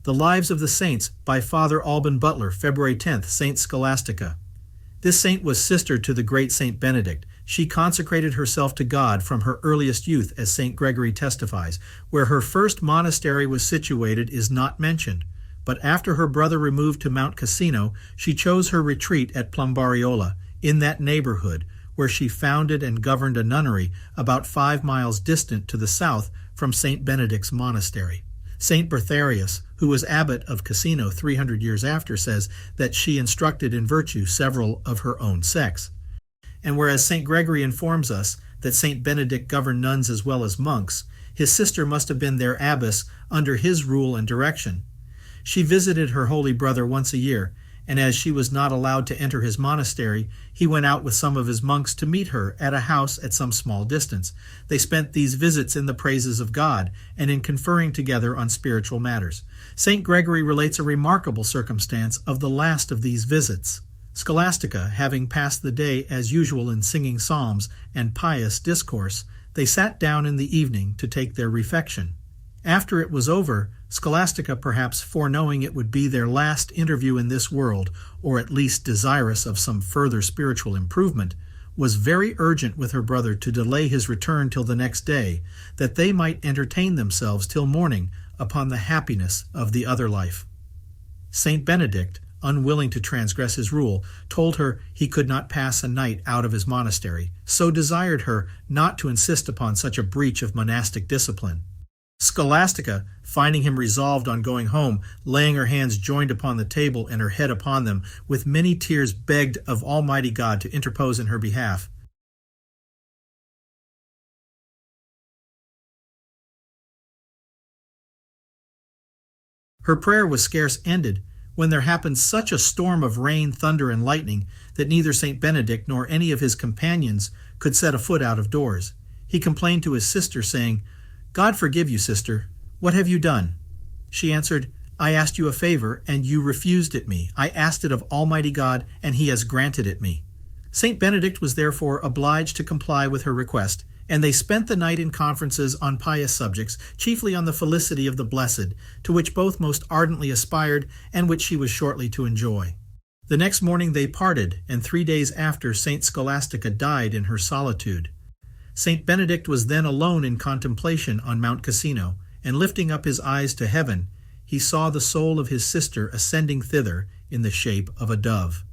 The Lives of the Saints by Father Alban, Butler, February 10th, Saint Scholastica. This saint was sister to the great Saint Benedict. She consecrated herself to God from her earliest youth, as Saint Gregory testifies. Where her first monastery was situated is not mentioned, but after her brother removed to Monte Cassino, she chose her retreat at Plumbariola, in that neighborhood, where she founded and governed a nunnery about 5 miles distant to the south from Saint Benedict's monastery. Saint Bertharius, who was abbot of Cassino 300 years after, says that she instructed in virtue several of her own sex. And whereas Saint Gregory informs us that Saint Benedict governed nuns as well as monks, his sister must have been their abbess under his rule and direction. She visited her holy brother once a year, and as she was not allowed to enter his monastery, he went out with some of his monks to meet her at a house at some small distance. They spent these visits in the praises of God and in conferring together on spiritual matters. Saint Gregory relates a remarkable circumstance of the last of these visits. Scholastica, having passed the day as usual in singing psalms and pious discourse, they sat down in the evening to take their refection. After it was over, Scholastica, perhaps foreknowing it would be their last interview in this world, or at least desirous of some further spiritual improvement, was very urgent with her brother to delay his return till the next day, that they might entertain themselves till morning upon the happiness of the other life. Saint Benedict, unwilling to transgress his rule, told her he could not pass a night out of his monastery, so desired her not to insist upon such a breach of monastic discipline. Scholastica, finding him resolved on going home, laying her hands joined upon the table and her head upon them, with many tears begged of Almighty God to interpose in her behalf. Her prayer was scarce ended, when there happened such a storm of rain, thunder, and lightning, that neither Saint Benedict nor any of his companions could set a foot out of doors. He complained to his sister, saying, "God forgive you, sister. What have you done?" She answered, "I asked you a favor, and you refused it me. I asked it of Almighty God, and he has granted it me." Saint Benedict was therefore obliged to comply with her request, and they spent the night in conferences on pious subjects, chiefly on the felicity of the blessed, to which both most ardently aspired, and which she was shortly to enjoy. The next morning they parted, and 3 days after Saint Scholastica died in her solitude. Saint Benedict was then alone in contemplation on Monte Cassino, and lifting up his eyes to heaven, he saw the soul of his sister ascending thither in the shape of a dove.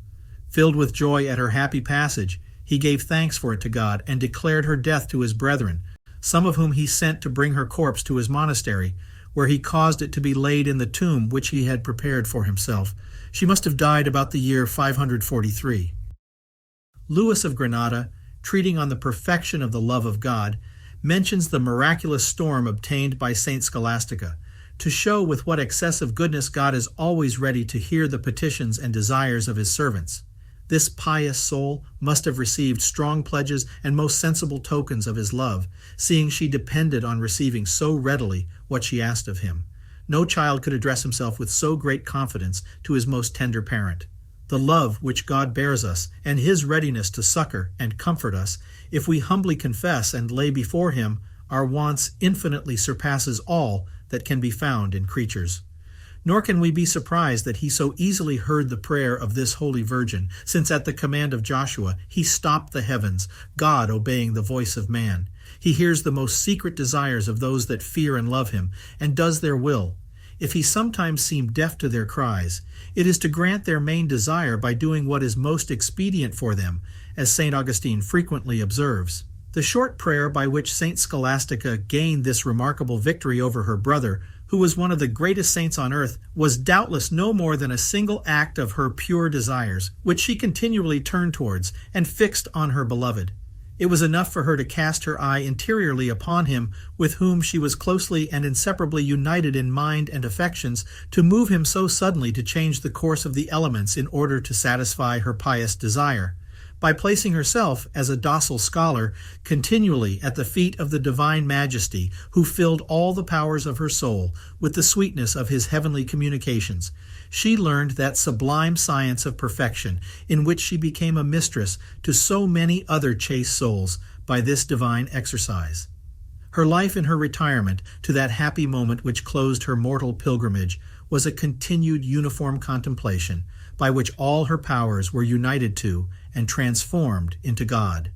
Filled with joy at her happy passage, he gave thanks for it to God, and declared her death to his brethren, some of whom he sent to bring her corpse to his monastery, where he caused it to be laid in the tomb which he had prepared for himself. She must have died about the year 543. Louis of Granada, treating on the perfection of the love of God, mentions the miraculous storm obtained by Saint Scholastica, to show with what excessive goodness God is always ready to hear the petitions and desires of his servants. This pious soul must have received strong pledges and most sensible tokens of his love, seeing she depended on receiving so readily what she asked of him. No child could address himself with so great confidence to his most tender parent. The love which God bears us, and his readiness to succor and comfort us, if we humbly confess and lay before him our wants, infinitely surpasses all that can be found in creatures. Nor can we be surprised that he so easily heard the prayer of this holy Virgin, since at the command of Joshua he stopped the heavens, God obeying the voice of man. He hears the most secret desires of those that fear and love him, and does their will. If he sometimes seem deaf to their cries, it is to grant their main desire by doing what is most expedient for them, as St. Augustine frequently observes. The short prayer by which Saint Scholastica gained this remarkable victory over her brother, who was one of the greatest saints on earth, was doubtless no more than a single act of her pure desires, which she continually turned towards and fixed on her beloved. It was enough for her to cast her eye interiorly upon him with whom she was closely and inseparably united in mind and affections, to move him so suddenly to change the course of the elements in order to satisfy her pious desire. By placing herself, as a docile scholar, continually at the feet of the divine majesty, who filled all the powers of her soul with the sweetness of his heavenly communications, she learned that sublime science of perfection, in which she became a mistress to so many other chaste souls by this divine exercise. Her life in her retirement to that happy moment which closed her mortal pilgrimage was a continued uniform contemplation by which all her powers were united to and transformed into God.